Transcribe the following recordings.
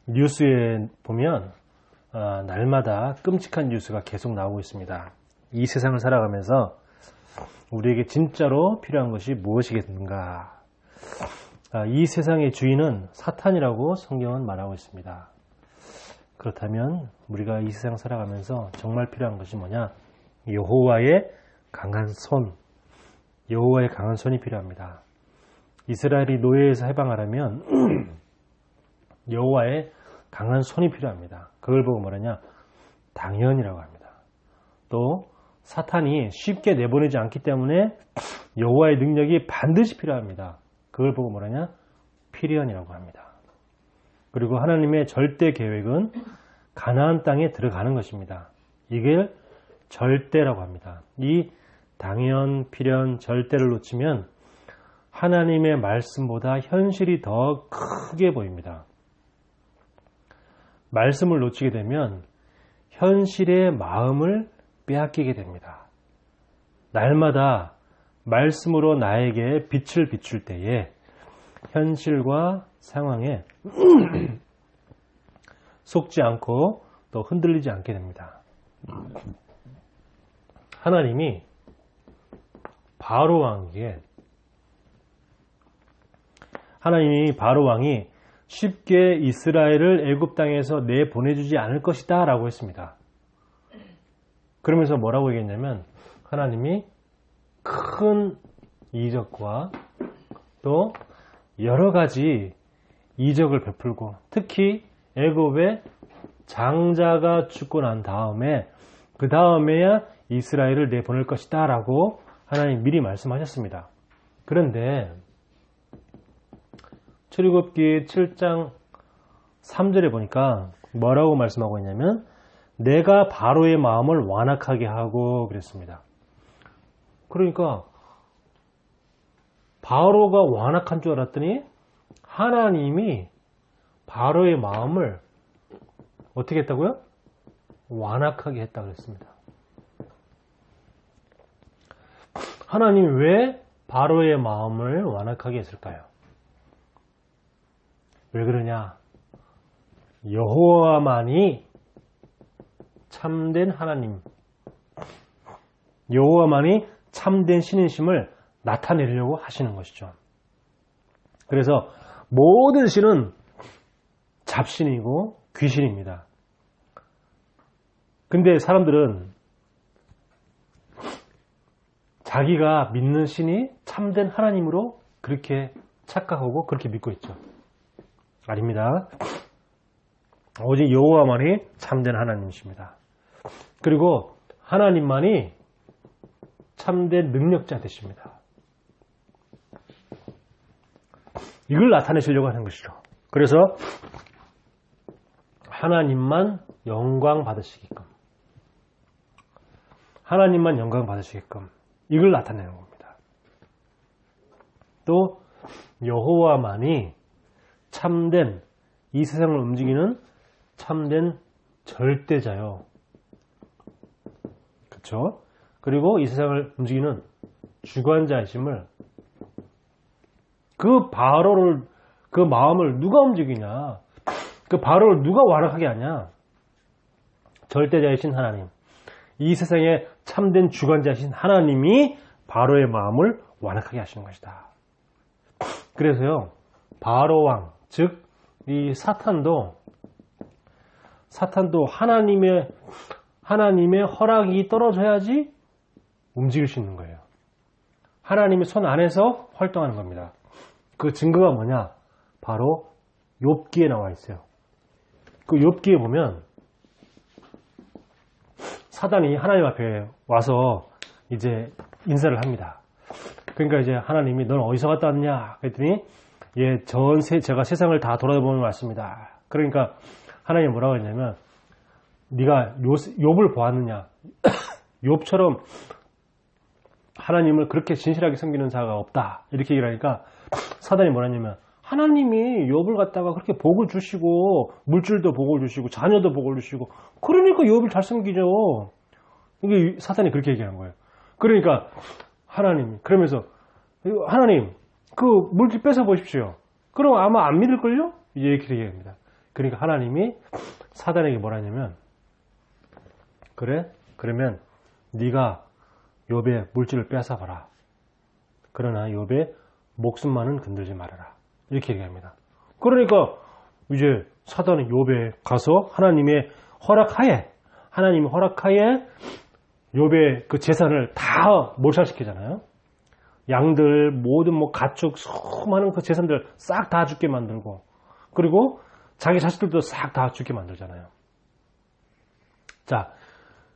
뉴스에 보면 날마다 끔찍한 뉴스가 계속 나오고 있습니다. 이 세상을 살아가면서 우리에게 진짜로 필요한 것이 무엇이겠는가? 이 세상의 주인은 사탄이라고 성경은 말하고 있습니다. 그렇다면 우리가 이 세상 살아가면서 정말 필요한 것이 뭐냐? 여호와의 강한 손, 여호와의 강한 손이 필요합니다. 이스라엘이 노예에서 해방하려면 여호와의 강한 손이 필요합니다. 그걸 보고 뭐라냐? 당연이라고 합니다. 또 사탄이 쉽게 내보내지 않기 때문에 여호와의 능력이 반드시 필요합니다. 그걸 보고 뭐라냐? 필연이라고 합니다. 그리고 하나님의 절대 계획은 가나안 땅에 들어가는 것입니다. 이게 절대라고 합니다. 이 당연, 필연, 절대를 놓치면 하나님의 말씀보다 현실이 더 크게 보입니다. 말씀을 놓치게 되면 현실의 마음을 빼앗기게 됩니다. 날마다 말씀으로 나에게 빛을 비출 때에 현실과 상황에 속지 않고 또 흔들리지 않게 됩니다. 하나님이 바로 왕이 쉽게 이스라엘을 애굽 땅에서 내보내주지 않을 것이다 라고 했습니다. 그러면서 뭐라고 얘기했냐면 하나님이 큰 이적과 또 여러 가지 이적을 베풀고 특히 애굽의 장자가 죽고 난 다음에 그 다음에야 이스라엘을 내보낼 것이다 라고 하나님 미리 말씀하셨습니다. 그런데 출애굽기 7장 3절에 보니까 뭐라고 말씀하고 있냐면 내가 바로의 마음을 완악하게 하고 그랬습니다. 그러니까 바로가 완악한 줄 알았더니 하나님이 바로의 마음을 어떻게 했다고요? 완악하게 했다 그랬습니다. 하나님이 왜 바로의 마음을 완악하게 했을까요? 왜 그러냐? 여호와만이 참된 하나님, 여호와만이 참된 신이심을 나타내려고 하시는 것이죠. 그래서 모든 신은 잡신이고 귀신입니다. 근데 사람들은 자기가 믿는 신이 참된 하나님으로 그렇게 착각하고 그렇게 믿고 있죠. 아닙니다. 오직 여호와만이 참된 하나님이십니다. 그리고 하나님만이 참된 능력자 되십니다. 이걸 나타내시려고 하는 것이죠. 그래서 하나님만 영광 받으시게끔 이걸 나타내는 겁니다. 또 여호와만이 참된 이 세상을 움직이는 참된 절대자요. 그렇죠? 그리고 이 세상을 움직이는 주관자이심을 그 바로를 그 마음을 누가 움직이냐? 그 바로를 누가 완악하게 하냐? 절대자이신 하나님. 이 세상에 참된 주관자이신 하나님이 바로의 마음을 완악하게 하시는 것이다. 그래서요. 바로 왕, 즉 이 사탄도 하나님의 허락이 떨어져야지 움직일 수 있는 거예요. 하나님의 손 안에서 활동하는 겁니다. 그 증거가 뭐냐? 바로 욥기에 나와 있어요. 그 욥기에 보면 사단이 하나님 앞에 와서 이제 인사를 합니다. 그러니까 이제 하나님이 넌 어디서 갔다 왔냐? 그랬더니 예, 제가 세상을 다 돌아보면 왔습니다. 그러니까 하나님이 뭐라고 했냐면 네가 욥을 보았느냐? 욥처럼 하나님을 그렇게 진실하게 섬기는 자가 없다. 이렇게 얘기를 하니까 사단이 뭐라 했냐면 하나님이 욥을 갖다가 그렇게 복을 주시고 물질도 복을 주시고 자녀도 복을 주시고 그러니까 욥을 잘 섬기죠. 이게 사단이 그렇게 얘기하는 거예요. 그러니까 하나님 그러면서 하나님 그 물질 뺏어 보십시오. 그럼 아마 안 믿을걸요? 이제 이렇게 얘기합니다. 그러니까 하나님이 사단에게 뭐라 하냐면, 그래? 그러면 네가 욥의 물질을 뺏어봐라. 그러나 욥의 목숨만은 건들지 말아라. 이렇게 얘기합니다. 그러니까 이제 사단은 욥에 가서 하나님의 허락하에 욥의 그 재산을 다 몰살시키잖아요. 양들, 모든 뭐 가축, 수많은 그 재산들 싹 다 죽게 만들고, 그리고 자기 자식들도 싹 다 죽게 만들잖아요. 자,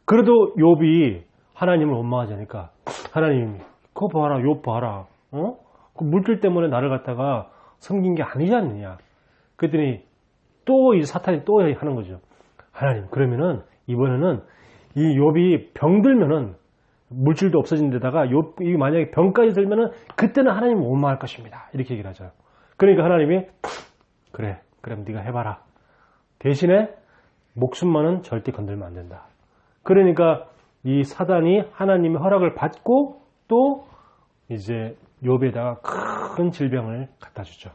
그래도 욥이 하나님을 원망하지 않으니까 하나님, 그거 봐라, 욥 봐라, 그 물질 때문에 나를 갖다가 섬긴 게 아니지 않느냐. 그랬더니 또 이 사탄이 또 하는 거죠. 하나님, 그러면은 이번에는 이 욥이 병들면은 물질도 없어진 데다가 욥이 만약에 병까지 들면은 그때는 하나님을 원망할 것입니다. 이렇게 얘기를 하죠. 그러니까 하나님이 그래, 그럼 네가 해봐라. 대신에 목숨만은 절대 건들면 안 된다. 그러니까 이 사단이 하나님의 허락을 받고 또 이제 욥에다가 큰 질병을 갖다 주죠.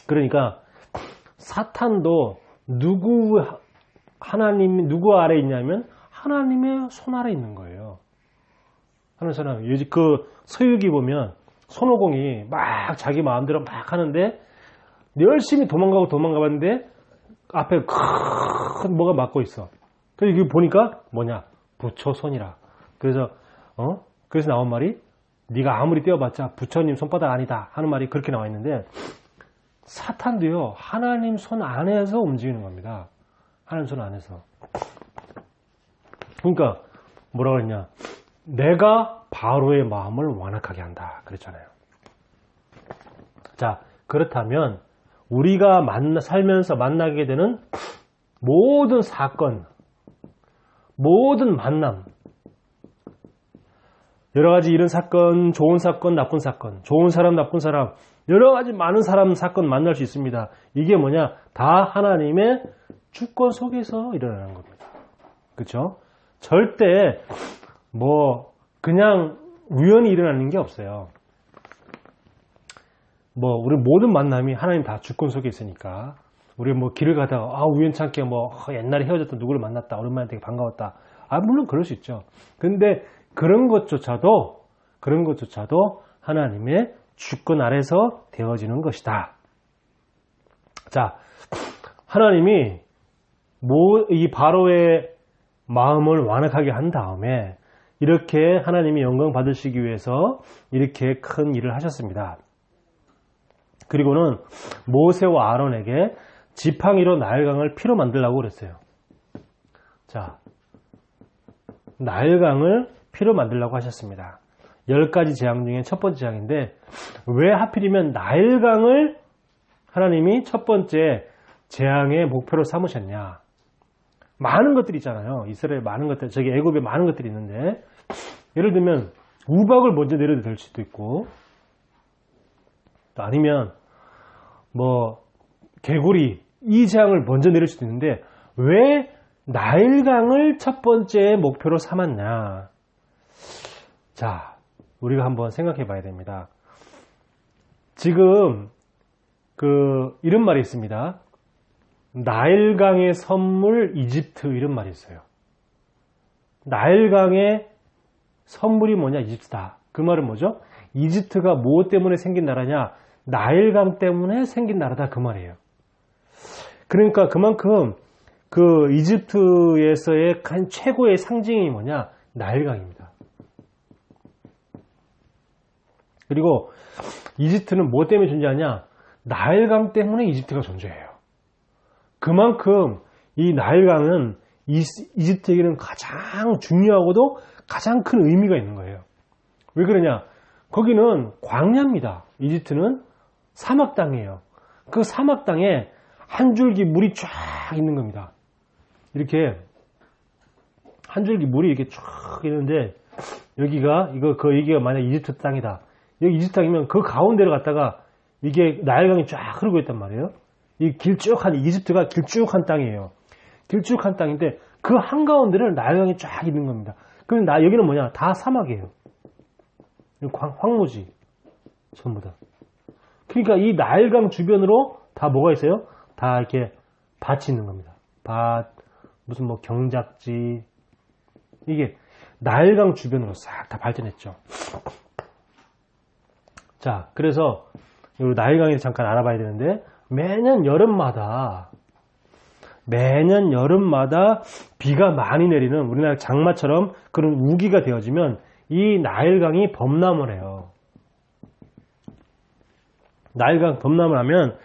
그러니까 사탄도 누구 아래 있냐면 하나님의 손 아래 있는 거예요. 하는 사람, 요즘 그 서유기 보면 손오공이 막 자기 마음대로 막 하는데 열심히 도망가봤는데 앞에 큰 뭐가 막고 있어. 그래서 이게 보니까 뭐냐? 부처 손이라. 그래서 나온 말이 네가 아무리 떼어봤자 부처님 손바닥 아니다 하는 말이 그렇게 나와 있는데, 사탄도요 하나님 손 안에서 움직이는 겁니다. 하나님 손 안에서. 그러니까 뭐라고 그랬냐? 내가 바로의 마음을 완악하게 한다 그랬잖아요. 자, 그렇다면 우리가 살면서 만나게 되는 모든 사건, 모든 만남, 여러 가지 이런 사건, 좋은 사건, 나쁜 사건, 좋은 사람, 나쁜 사람, 여러 가지 많은 사람, 사건 만날 수 있습니다. 이게 뭐냐? 다 하나님의 주권 속에서 일어나는 겁니다. 그렇죠? 절대 뭐 그냥 우연히 일어나는 게 없어요. 뭐 우리 모든 만남이 하나님 다 주권 속에 있으니까, 우리 뭐 길을 가다가 우연찮게 뭐 옛날에 헤어졌던 누구를 만났다, 오랜만에 되게 반가웠다, 물론 그럴 수 있죠. 근데 그런 것조차도 하나님의 주권 아래서 되어지는 것이다. 자, 하나님이 이 바로의 마음을 완악하게 한 다음에 이렇게 하나님이 영광 받으시기 위해서 이렇게 큰 일을 하셨습니다. 그리고는 모세와 아론에게 지팡이로 나일강을 피로 만들라고 그랬어요. 자, 나일강을 피로 만들라고 하셨습니다. 10가지 재앙 중에 첫 번째 재앙인데, 왜 하필이면 나일강을 하나님이 첫 번째 재앙의 목표로 삼으셨냐? 많은 것들이 있잖아요. 이스라엘 많은 것들, 저기 애굽에 많은 것들이 있는데, 예를 들면 우박을 먼저 내려도 될 수도 있고, 또 아니면 뭐 개구리, 이 재앙을 먼저 내릴 수도 있는데 왜 나일강을 첫 번째 목표로 삼았냐? 자, 우리가 한번 생각해 봐야 됩니다. 지금 이런 말이 있습니다. 나일강의 선물 이집트, 이런 말이 있어요. 나일강의 선물이 뭐냐? 이집트다. 그 말은 뭐죠? 이집트가 무엇 때문에 생긴 나라냐? 나일강 때문에 생긴 나라다, 그 말이에요. 그러니까 그만큼 그 이집트에서의 최고의 상징이 뭐냐? 나일강입니다. 그리고 이집트는 뭐 때문에 존재하냐? 나일강 때문에 이집트가 존재해요. 그만큼 이 나일강은 이집트에게는 가장 중요하고도 가장 큰 의미가 있는 거예요. 왜 그러냐? 거기는 광야입니다. 이집트는 사막 땅이에요. 그 사막 땅에 한 줄기 물이 쫙 있는 겁니다. 이렇게 한 줄기 물이 이렇게 쫙 있는데, 여기가 만약 이집트 땅이다. 여기 이집트 땅이면 그 가운데를 갔다가 이게 나일강이 쫙 흐르고 있단 말이에요. 이 이집트가 길쭉한 땅이에요. 길쭉한 땅인데 그 한가운데를 나일강이 쫙 있는 겁니다. 그럼 여기는 뭐냐? 다 사막이에요. 황무지. 전부 다. 그러니까 이 나일강 주변으로 다 뭐가 있어요? 다 이렇게 밭이 있는 겁니다. 밭, 무슨 뭐 경작지, 이게 나일강 주변으로 싹 다 발전했죠. 자, 그래서 이 나일강에 잠깐 알아봐야 되는데, 매년 여름마다 비가 많이 내리는 우리나라 장마처럼 그런 우기가 되어지면 이 나일강이 범람을 해요. 나일강 범람을 하면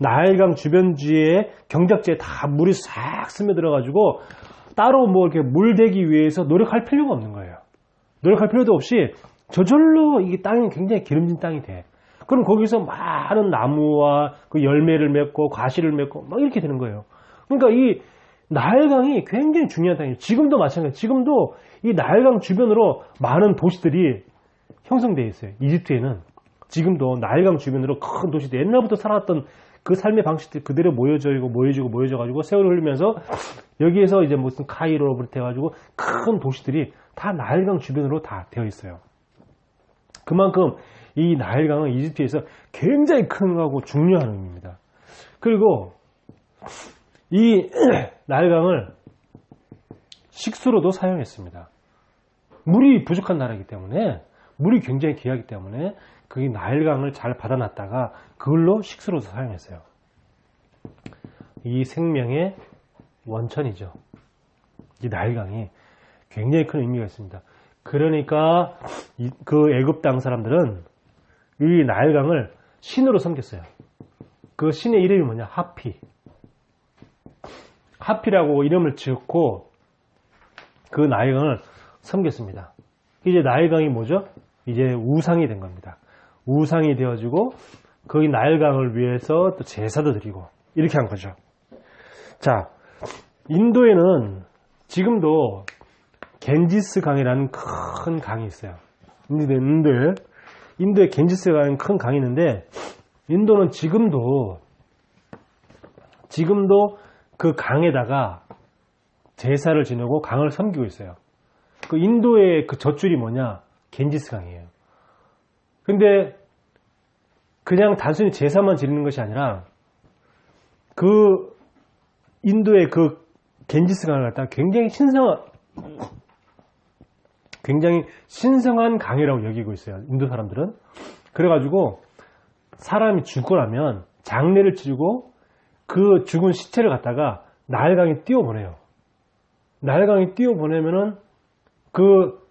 나일강 주변지에 경작지에 다 물이 싹 스며들어가지고 따로 뭐 이렇게 물대기 위해서 노력할 필요가 없는 거예요. 노력할 필요도 없이 저절로 이게 땅이 굉장히 기름진 땅이 돼. 그럼 거기서 많은 나무와 그 열매를 맺고 과실을 맺고 막 이렇게 되는 거예요. 그러니까 이 나일강이 굉장히 중요한 땅이에요. 지금도 마찬가지예요. 지금도 이 나일강 주변으로 많은 도시들이 형성되어 있어요. 이집트에는 지금도 나일강 주변으로 큰 도시들, 옛날부터 살았던 그 삶의 방식들이 그대로 모여져가지고 세월을 흘리면서 여기에서 이제 무슨 카이로부터 해가지고 큰 도시들이 다 나일강 주변으로 다 되어 있어요. 그만큼 이 나일강은 이집트에서 굉장히 큰 거고 중요한 의미입니다. 그리고 이 나일강을 식수로도 사용했습니다. 물이 부족한 나라이기 때문에, 물이 굉장히 귀하기 때문에 그 나일강을 잘 받아놨다가 그걸로 식수로도 사용했어요. 이 생명의 원천이죠. 이 나일강이 굉장히 큰 의미가 있습니다. 그러니까 그 애굽 땅 사람들은 이 나일강을 신으로 섬겼어요. 그 신의 이름이 뭐냐? 하피. 하피라고 이름을 지었고 그 나일강을 섬겼습니다. 이제 나일강이 뭐죠? 이제 우상이 된 겁니다. 우상이 되어지고 거기 나일강을 위해서 또 제사도 드리고 이렇게 한 거죠. 자, 인도에는 지금도 겐지스 강이라는 큰 강이 있어요. 인도에 겐지스 강이라는 큰 강이 있는데, 인도는 지금도 그 강에다가 제사를 지내고 강을 섬기고 있어요. 그 인도의 그 젖줄이 뭐냐? 겐지스 강이에요. 근데 그냥 단순히 제사만 지내는 것이 아니라 그 인도의 그 겐지스 강을 갖다가 굉장히 신성한 강이라고 여기고 있어요. 인도 사람들은. 그래가지고 사람이 죽고 나면 장례를 치르고 그 죽은 시체를 갖다가 나일강에 띄워보내요. 나일강에 띄워보내면은 그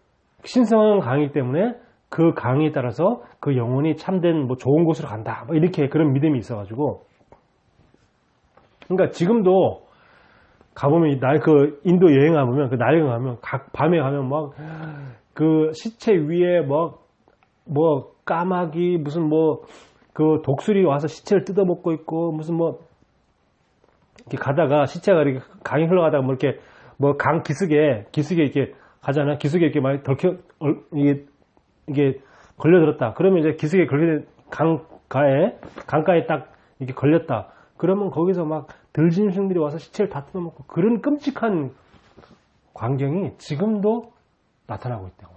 신성한 강이기 때문에 그 강에 따라서 그 영혼이 참된 뭐 좋은 곳으로 간다. 뭐 이렇게 그런 믿음이 있어가지고. 그러니까 지금도 가보면 그 인도 여행 가보면 그 나일강 가면 밤에 가면 막 그 시체 위에 뭐 까마귀 무슨 뭐 그 독수리 와서 시체를 뜯어먹고 있고 무슨 뭐 이렇게 가다가 시체가 이렇게 강이 흘러가다가 뭐 이렇게 뭐 강 기슭에 이렇게 가잖아. 기슭에 이렇게 막 이게 걸려들었다. 그러면 이제 기슭에 걸려든 강가에 딱 이렇게 걸렸다. 그러면 거기서 막 들짐승들이 와서 시체를 다 뜯어먹고 그런 끔찍한 광경이 지금도 나타나고 있다고.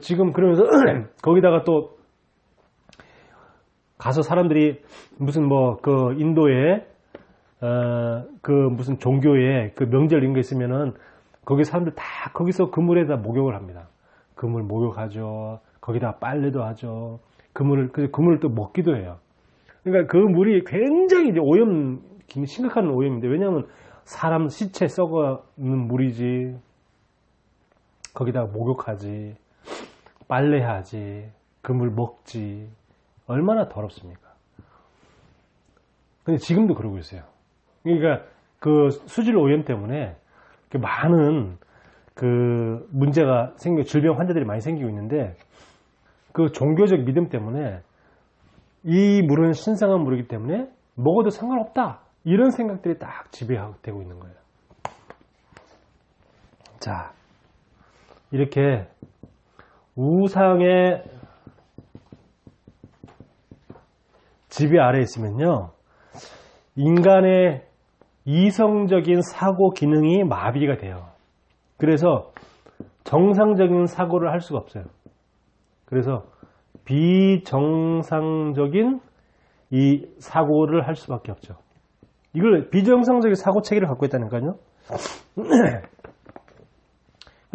지금 그러면서 거기다가 또 가서 사람들이 무슨 뭐 그 인도에 그 무슨 종교에 그 명절 이런 게 있으면은 거기 사람들 다 거기서 그 물에다 목욕을 합니다. 그 물 목욕하죠. 거기다 빨래도 하죠. 그 물을 또 먹기도 해요. 그러니까 그 물이 굉장히 이제 심각한 오염인데, 왜냐하면 사람 시체 썩어있는 물이지, 거기다가 목욕하지, 빨래하지, 그 물 먹지, 얼마나 더럽습니까? 근데 지금도 그러고 있어요. 그러니까 그 수질 오염 때문에 많은 그 문제가 질병 환자들이 많이 생기고 있는데, 그 종교적 믿음 때문에 이 물은 신성한 물이기 때문에 먹어도 상관없다, 이런 생각들이 딱 지배되고 있는 거예요. 자, 이렇게 우상의 지배 아래에 있으면요, 인간의 이성적인 사고 기능이 마비가 돼요. 그래서 정상적인 사고를 할 수가 없어요. 그래서 비정상적인 이 사고를 할 수밖에 없죠. 이걸 비정상적인 사고 체계를 갖고 있다니까요.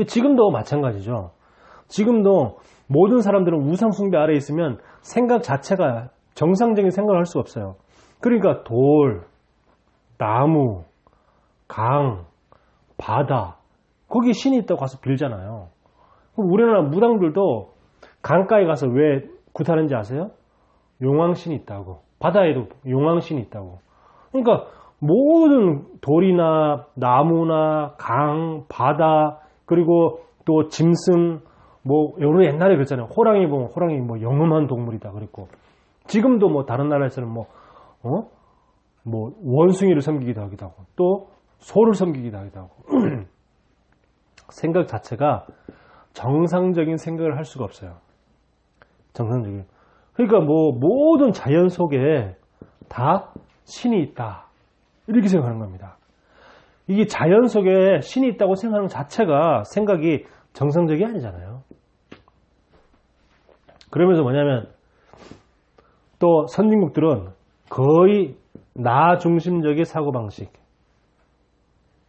지금도 마찬가지죠. 지금도 모든 사람들은 우상 숭배 아래에 있으면 생각 자체가 정상적인 생각을 할 수가 없어요. 그러니까 돌, 나무, 강, 바다, 거기에 신이 있다고 가서 빌잖아요. 그럼 우리나라 무당들도 강가에 가서 왜 굿하는지 아세요? 용왕신이 있다고. 바다에도 용왕신이 있다고. 그러니까 모든 돌이나 나무나 강, 바다, 그리고 또 짐승, 뭐 여러 옛날에 그랬잖아요. 호랑이 보면 호랑이 뭐 영험한 동물이다 그랬고, 지금도 뭐 다른 나라에서는 뭐 원숭이를 섬기기도 하기도 하고, 또 소를 섬기기도 하기도 하고. 생각 자체가 정상적인 생각을 할 수가 없어요. 정상적인. 그러니까 뭐 모든 자연 속에 다 신이 있다, 이렇게 생각하는 겁니다. 이게 자연 속에 신이 있다고 생각하는 자체가 생각이 정상적이 아니잖아요. 그러면서 뭐냐면 또 선진국들은 거의 나 중심적인 사고방식,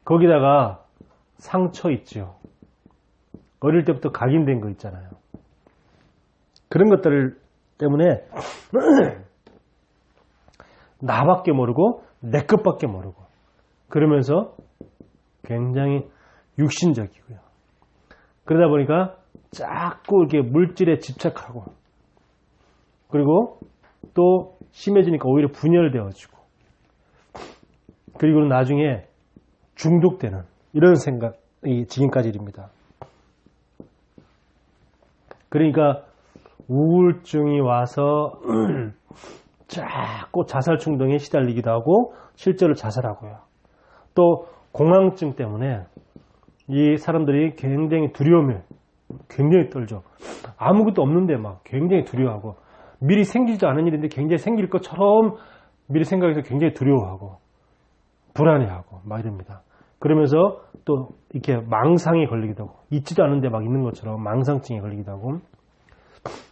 거기다가 상처 있죠. 어릴 때부터 각인된 거 있잖아요. 그런 것들 때문에 나밖에 모르고 내 것밖에 모르고, 그러면서 굉장히 육신적이고요. 그러다 보니까 자꾸 이렇게 물질에 집착하고, 그리고 또 심해지니까 오히려 분열되어지고, 그리고 나중에 중독되는 이런 생각이 지금까지 이릅니다. 그러니까 우울증이 와서 자꾸 자살 충동에 시달리기도 하고 실제로 자살하고요. 또 공황증 때문에 이 사람들이 굉장히 두려움에 굉장히 떨죠. 아무것도 없는데 막 굉장히 두려워하고, 미리 생기지도 않은 일인데 굉장히 생길 것처럼 미리 생각해서 굉장히 두려워하고 불안해하고 막 이럽니다. 그러면서 또 이렇게 망상에 걸리기도 하고, 있지도 않은데 막 있는 것처럼 망상증에 걸리기도 하고,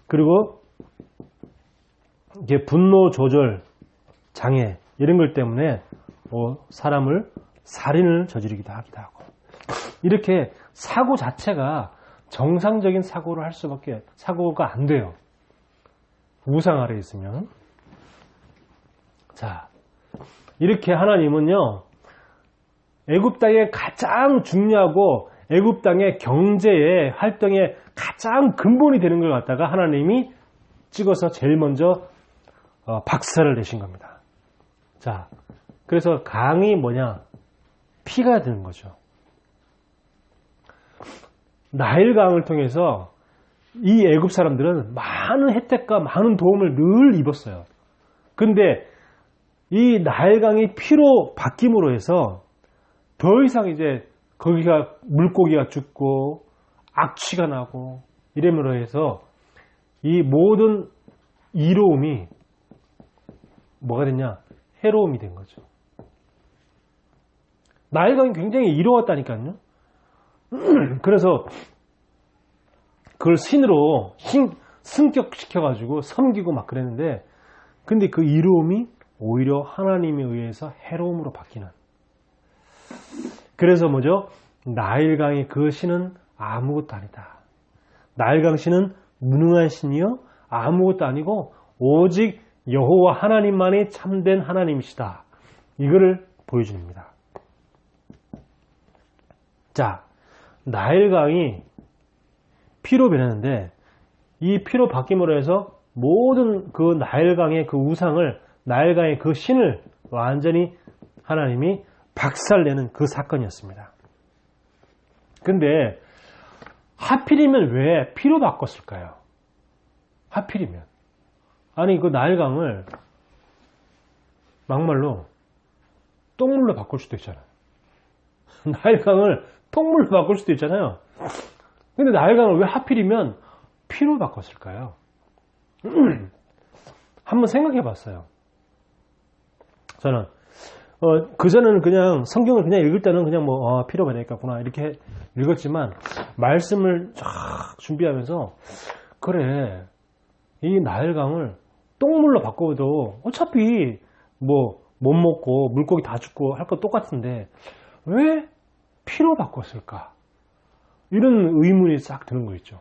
그리고 이게 분노 조절 장애 이런 것 때문에 사람을 살인을 저지르기도 하기도 하고, 이렇게 사고 자체가 정상적인 사고를 할 수밖에 사고가 안 돼요. 우상 아래에 있으면. 자, 이렇게 하나님은요, 애굽 땅에 가장 중요하고 애굽 땅의 경제의 활동의 가장 근본이 되는 걸 갖다가 하나님이 찍어서 제일 먼저 박살을 내신 겁니다. 자, 그래서 강이 뭐냐? 피가 되는 거죠. 나일강을 통해서 이 애굽 사람들은 많은 혜택과 많은 도움을 늘 입었어요. 근데 이 나일강이 피로 바뀜으로 해서 더 이상 이제 거기가 물고기가 죽고 악취가 나고 이러므로 해서 이 모든 이로움이 뭐가 됐냐? 해로움이 된 거죠. 나일강이 굉장히 이로웠다니까요. 그래서 그걸 신으로 승격시켜가지고 섬기고 막 그랬는데, 근데 그 이로움이 오히려 하나님에 의해서 해로움으로 바뀌는. 그래서 뭐죠? 나일강의 그 신은 아무것도 아니다. 나일강 신은 무능한 신이요 아무것도 아니고 오직 여호와 하나님만이 참된 하나님이시다. 이거를 보여줍니다. 자, 나일강이 피로 변했는데 이 피로 바뀜으로 해서 모든 그 나일강의 그 우상을, 나일강의 그 신을 완전히 하나님이 박살내는 그 사건이었습니다. 근데 하필이면 왜 피로 바꿨을까요? 하필이면. 아니, 그 나일강을 막말로 똥물로 바꿀 수도 있잖아요. 나일강을 똥물로 바꿀 수도 있잖아요. 근데 나일강을 왜 하필이면 피로 바꿨을까요? 한번 생각해 봤어요. 저는 그전에는 그냥 성경을 그냥 읽을 때는 그냥 피로 변했겠구나 이렇게 읽었지만, 말씀을 쫙 준비하면서 그래, 이 나일강을 똥물로 바꿔도 어차피 뭐 못 먹고 물고기 다 죽고 할 거 똑같은데 왜 피로 바꿨을까? 이런 의문이 싹 드는 거 있죠.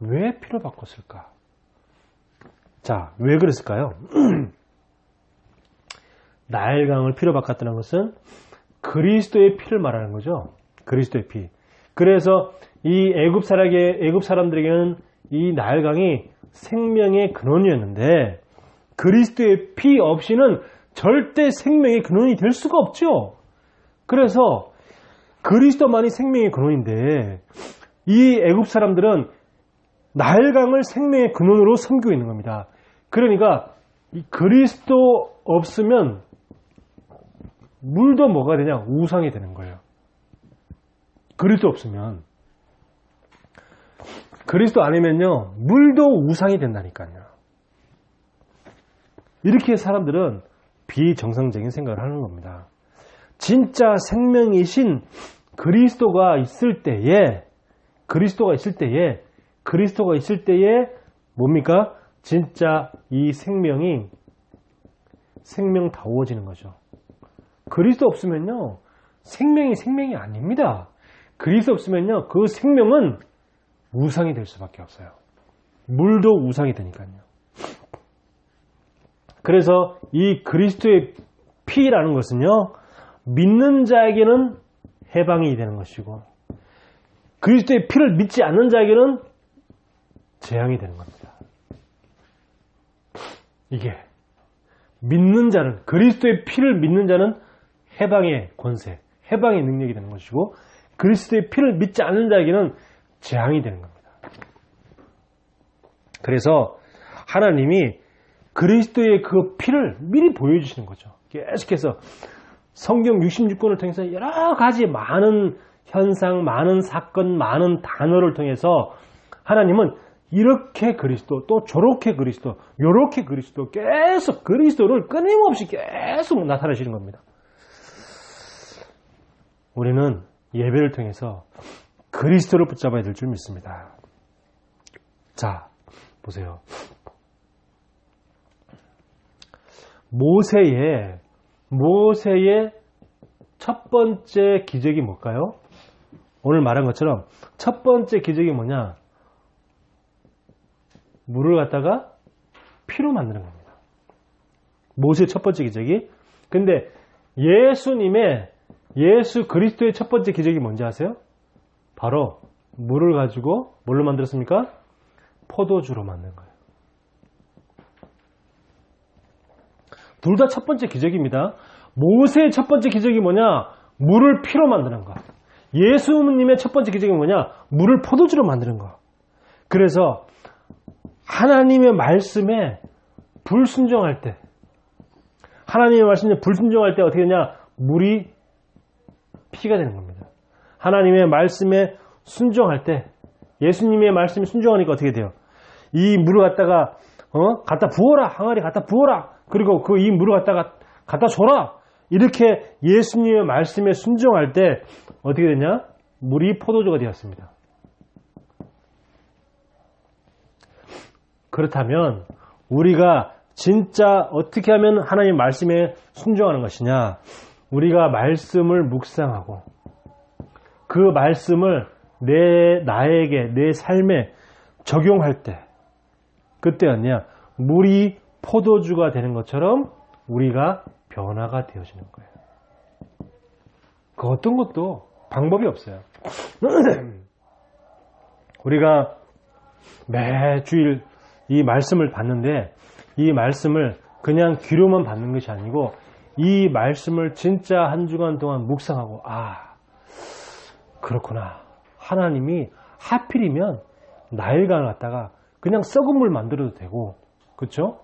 왜 피로 바꿨을까? 자, 왜 그랬을까요? 나일강을 피로 바꿨다는 것은 그리스도의 피를 말하는 거죠. 그리스도의 피. 그래서 이 애굽 사람들에게는 이 나일강이 생명의 근원이었는데 그리스도의 피 없이는 절대 생명의 근원이 될 수가 없죠. 그래서 그리스도만이 생명의 근원인데 이 애굽 사람들은 나일강을 생명의 근원으로 섬기고 있는 겁니다. 그러니까 이 그리스도 없으면 물도 뭐가 되냐? 우상이 되는 거예요. 그리스도 없으면. 그리스도 아니면요, 물도 우상이 된다니까요. 이렇게 사람들은 비정상적인 생각을 하는 겁니다. 진짜 생명이신 그리스도가 있을 때에 뭡니까? 진짜 이 생명이 생명다워지는 거죠. 그리스도 없으면요, 생명이 아닙니다. 그리스도 없으면요, 그 생명은 우상이 될 수밖에 없어요. 물도 우상이 되니까요. 그래서 이 그리스도의 피라는 것은요, 믿는 자에게는 해방이 되는 것이고 그리스도의 피를 믿지 않는 자에게는 재앙이 되는 겁니다. 이게 믿는 자는, 그리스도의 피를 믿는 자는 해방의 권세, 해방의 능력이 되는 것이고 그리스도의 피를 믿지 않는 자에게는 재앙이 되는 겁니다. 그래서 하나님이 그리스도의 그 피를 미리 보여주시는 거죠. 계속해서 성경 66권을 통해서 여러 가지 많은 현상, 많은 사건, 많은 단어를 통해서 하나님은 이렇게 그리스도, 또 저렇게 그리스도, 요렇게 그리스도, 계속 그리스도를 끊임없이 계속 나타내시는 겁니다. 우리는 예배를 통해서 그리스도를 붙잡아야 될 줄 믿습니다. 자, 보세요. 모세의 첫 번째 기적이 뭘까요? 오늘 말한 것처럼 첫 번째 기적이 뭐냐? 물을 갖다가 피로 만드는 겁니다. 모세의 첫 번째 기적이. 근데 예수 그리스도의 첫 번째 기적이 뭔지 아세요? 바로 물을 가지고 뭘로 만들었습니까? 포도주로 만든 거예요. 둘 다 첫 번째 기적입니다. 모세의 첫 번째 기적이 뭐냐? 물을 피로 만드는 거. 예수님의 첫 번째 기적이 뭐냐? 물을 포도주로 만드는 거. 그래서 하나님의 말씀에 불순종할 때, 하나님의 말씀에 불순종할 때 어떻게 되냐? 물이 피가 되는 겁니다. 하나님의 말씀에 순종할 때, 예수님의 말씀에 순종하니까 어떻게 돼요? 이 물을 갖다가 갖다 부어라, 항아리 갖다 부어라. 그리고 이 물을 갖다 줘라. 이렇게 예수님의 말씀에 순종할 때 어떻게 되냐? 물이 포도주가 되었습니다. 그렇다면 우리가 진짜 어떻게 하면 하나님의 말씀에 순종하는 것이냐? 우리가 말씀을 묵상하고 그 말씀을 나에게, 내 삶에 적용할 때, 그때 아니야, 물이 포도주가 되는 것처럼 우리가 변화가 되어지는 거예요. 그 어떤 것도 방법이 없어요. 우리가 매주일 이 말씀을 받는데 이 말씀을 그냥 귀로만 받는 것이 아니고 이 말씀을 진짜 한 주간 동안 묵상하고, 그렇구나. 하나님이 하필이면 나일강을 갖다가 그냥 썩은 물 만들어도 되고, 그렇죠?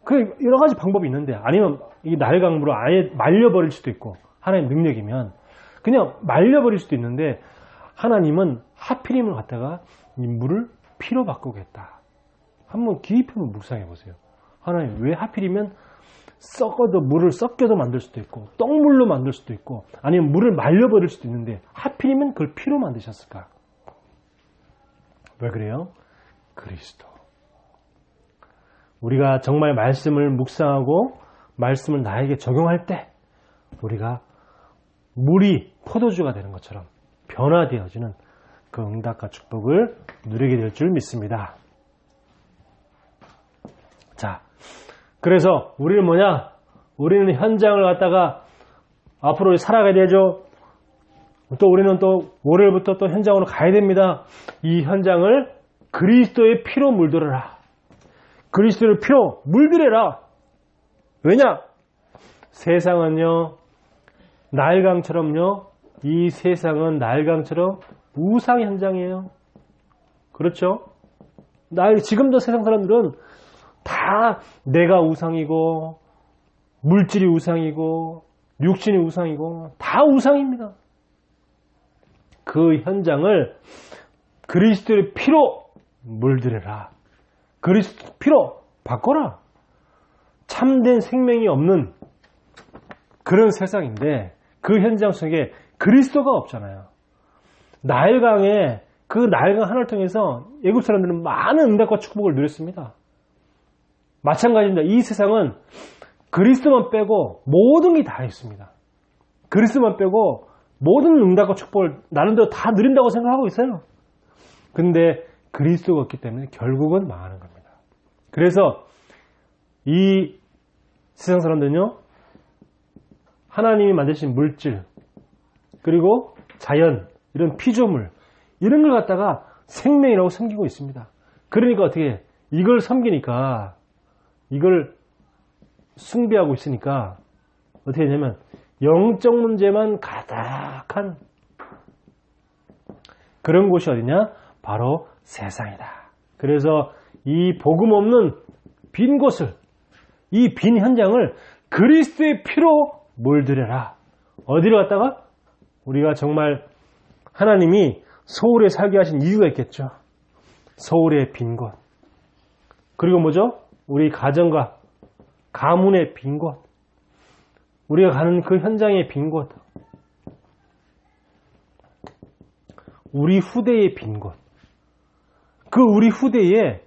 그 여러 가지 방법이 있는데, 아니면 이 나일강물을 아예 말려버릴 수도 있고, 하나님의 능력이면 그냥 말려버릴 수도 있는데, 하나님은 하필이면 갖다가 이 물을 피로 바꾸겠다. 한번 깊이 묵상해 보세요. 하나님 왜 하필이면 물을 섞여도 만들 수도 있고 떡물로 만들 수도 있고 아니면 물을 말려버릴 수도 있는데 하필이면 그걸 피로 만드셨을까? 왜 그래요? 그리스도. 우리가 정말 말씀을 묵상하고 말씀을 나에게 적용할 때 우리가 물이 포도주가 되는 것처럼 변화되어지는 그 응답과 축복을 누리게 될 줄 믿습니다. 자, 그래서 우리는 뭐냐? 우리는 현장을 갖다가 앞으로 살아가야 되죠. 또 우리는 또 월요일부터 또 현장으로 가야 됩니다. 이 현장을 그리스도의 피로 물들여라. 그리스도의 피로 물들여라. 왜냐? 세상은요, 나일강처럼요, 이 세상은 나일강처럼 우상 현장이에요. 그렇죠? 지금도 세상 사람들은 다 내가 우상이고, 물질이 우상이고, 육신이 우상이고, 다 우상입니다. 그 현장을 그리스도의 피로 물들여라. 그리스도 피로 바꿔라. 참된 생명이 없는 그런 세상인데 그 현장 속에 그리스도가 없잖아요. 나일강에 그 나일강 하나를 통해서 애굽 사람들은 많은 응답과 축복을 누렸습니다. 마찬가지입니다. 이 세상은 그리스도만 빼고 모든 게 다 있습니다. 그리스도만 빼고 모든 응답과 축복을 나름대로 다 누린다고 생각하고 있어요. 근데 그리스도가 없기 때문에 결국은 망하는 겁니다. 그래서 이 세상 사람들은요, 하나님이 만드신 물질, 그리고 자연, 이런 피조물, 이런 걸 갖다가 생명이라고 섬기고 있습니다. 그러니까 어떻게 해? 이걸 섬기니까, 이걸 숭배하고 있으니까 어떻게 되냐면 영적 문제만 가득한 그런 곳이 어디냐? 바로 세상이다. 그래서 이 복음 없는 빈 곳을, 이 빈 현장을 그리스도의 피로 물들여라. 어디로 갔다가? 우리가 정말 하나님이 서울에 살게 하신 이유가 있겠죠. 서울의 빈 곳. 그리고 뭐죠? 우리 가정과 가문의 빈 곳. 우리가 가는 그 현장의 빈 곳. 우리 후대의 빈 곳. 그 우리 후대의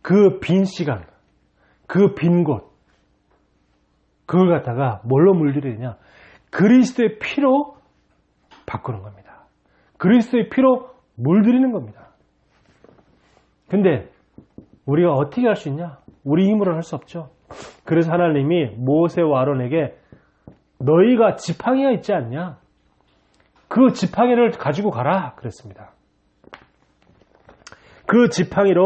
그 빈 시간, 그 빈 곳. 그걸 갖다가 뭘로 물들여야 되냐? 그리스도의 피로 바꾸는 겁니다. 그리스도의 피로 물들이는 겁니다. 근데 우리가 어떻게 할 수 있냐? 우리 힘으로는 할 수 없죠. 그래서 하나님이 모세와 아론에게 너희가 지팡이가 있지 않냐? 그 지팡이를 가지고 가라 그랬습니다. 그 지팡이를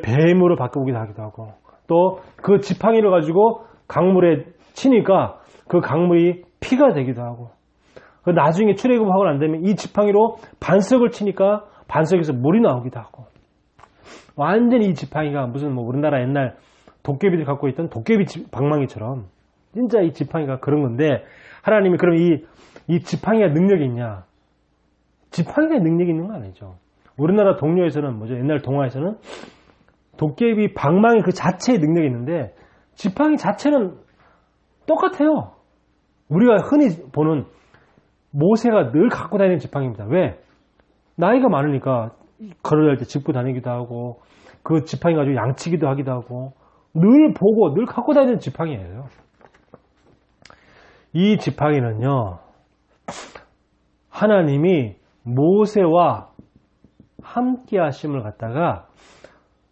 뱀으로 바꾸기도 하기도 하고, 또 그 지팡이를 가지고 강물에 치니까 그 강물이 피가 되기도 하고, 나중에 출애굽하고 난 다음에 이 지팡이로 반석을 치니까 반석에서 물이 나오기도 하고, 완전히 이 지팡이가 무슨 우리나라 옛날 도깨비들이 갖고 있던 도깨비 방망이처럼 진짜 이 지팡이가 그런 건데, 하나님이 그럼 이 지팡이가 능력이 있냐? 지팡이가 능력이 있는 건 아니죠. 우리나라 동료에서는 뭐죠? 옛날 동화에서는 도깨비 방망이 그 자체의 능력이 있는데 지팡이 자체는 똑같아요. 우리가 흔히 보는 모세가 늘 갖고 다니는 지팡이입니다. 왜? 나이가 많으니까 걸어다닐 때 짚고 다니기도 하고, 그 지팡이 가지고 양치기도 하기도 하고, 늘 보고 늘 갖고 다니는 지팡이예요. 이 지팡이는요, 하나님이 모세와 함께 하심을 갖다가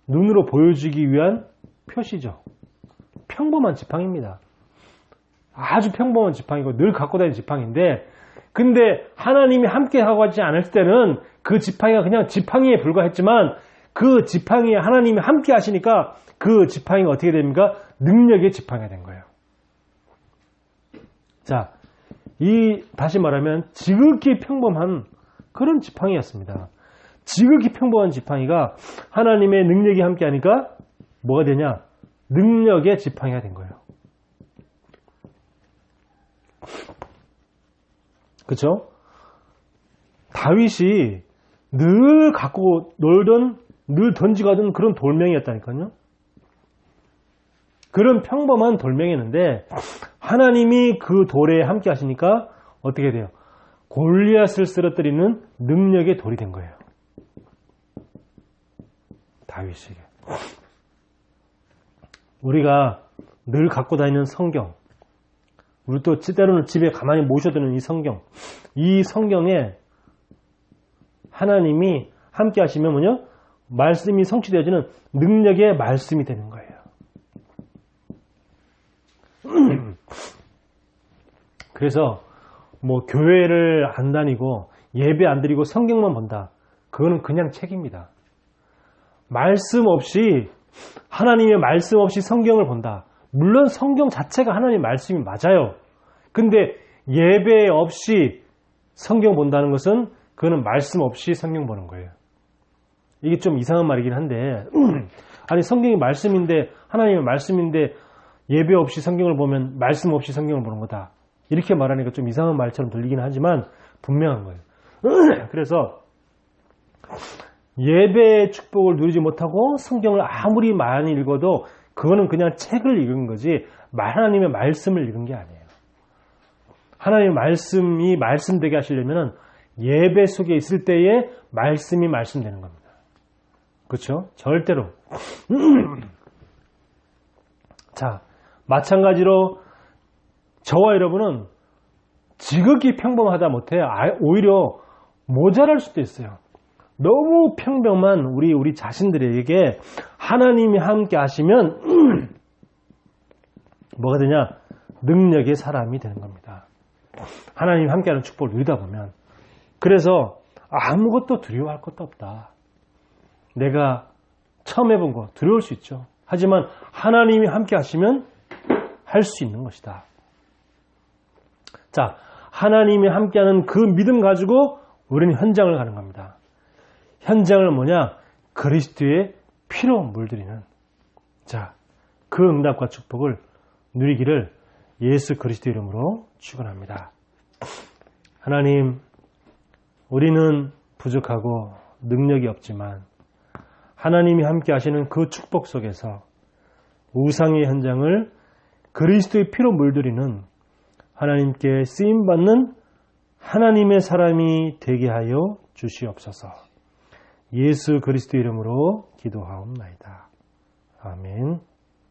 눈으로 보여주기 위한 표시죠. 평범한 지팡이입니다. 아주 평범한 지팡이고 늘 갖고 다니는 지팡이인데, 근데 하나님이 함께 하고 하지 않을 때는 그 지팡이가 그냥 지팡이에 불과했지만, 그 지팡이에 하나님이 함께 하시니까 그 지팡이가 어떻게 됩니까? 능력의 지팡이가 된 거예요. 자, 다시 말하면 지극히 평범한 그런 지팡이였습니다. 지극히 평범한 지팡이가 하나님의 능력이 함께 하니까 뭐가 되냐? 능력의 지팡이가 된 거예요. 그렇죠? 다윗이 늘 갖고 놀던, 늘 던지고 하던 그런 돌멩이였다니까요. 그런 평범한 돌멩이였는데 하나님이 그 돌에 함께 하시니까 어떻게 돼요? 골리앗을 쓰러뜨리는 능력의 돌이 된 거예요. 다윗에게. 우리가 늘 갖고 다니는 성경, 우리 또 때로는 집에 가만히 모셔두는 이 성경, 이 성경에 하나님이 함께 하시면 뭐냐? 말씀이 성취되어지는 능력의 말씀이 되는 거예요. 그래서 뭐 교회를 안 다니고 예배 안 드리고 성경만 본다. 그거는 그냥 책입니다. 말씀 없이, 하나님의 말씀 없이 성경을 본다. 물론 성경 자체가 하나님의 말씀이 맞아요. 근데 예배 없이 성경 본다는 것은 그거는 말씀 없이 성경 보는 거예요. 이게 좀 이상한 말이긴 한데 아니 성경이 말씀인데, 하나님의 말씀인데 예배 없이 성경을 보면 말씀 없이 성경을 보는 거다. 이렇게 말하니까 좀 이상한 말처럼 들리긴 하지만 분명한 거예요. 그래서 예배의 축복을 누리지 못하고 성경을 아무리 많이 읽어도 그거는 그냥 책을 읽은 거지 하나님의 말씀을 읽은 게 아니에요. 하나님의 말씀이 말씀되게 하시려면 예배 속에 있을 때에 말씀이 말씀되는 겁니다. 그렇죠? 절대로. 자, 마찬가지로 저와 여러분은 지극히 평범하다 못해 오히려 모자랄 수도 있어요. 너무 평범한 우리 자신들에게 하나님이 함께 하시면 뭐가 되냐? 능력의 사람이 되는 겁니다. 하나님이 함께하는 축복을 누리다 보면. 그래서 아무것도 두려워할 것도 없다. 내가 처음 해본 거 두려울 수 있죠. 하지만 하나님이 함께 하시면 할 수 있는 것이다. 자, 하나님이 함께하는 그 믿음 가지고 우리는 현장을 가는 겁니다. 현장을 뭐냐? 그리스도의 피로 물들이는. 자, 그 응답과 축복을 누리기를 예수 그리스도 이름으로 축원합니다. 하나님, 우리는 부족하고 능력이 없지만 하나님이 함께 하시는 그 축복 속에서 우상의 현장을 그리스도의 피로 물들이는 하나님께 쓰임받는 하나님의 사람이 되게 하여 주시옵소서. 예수 그리스도 이름으로 기도하옵나이다. 아멘.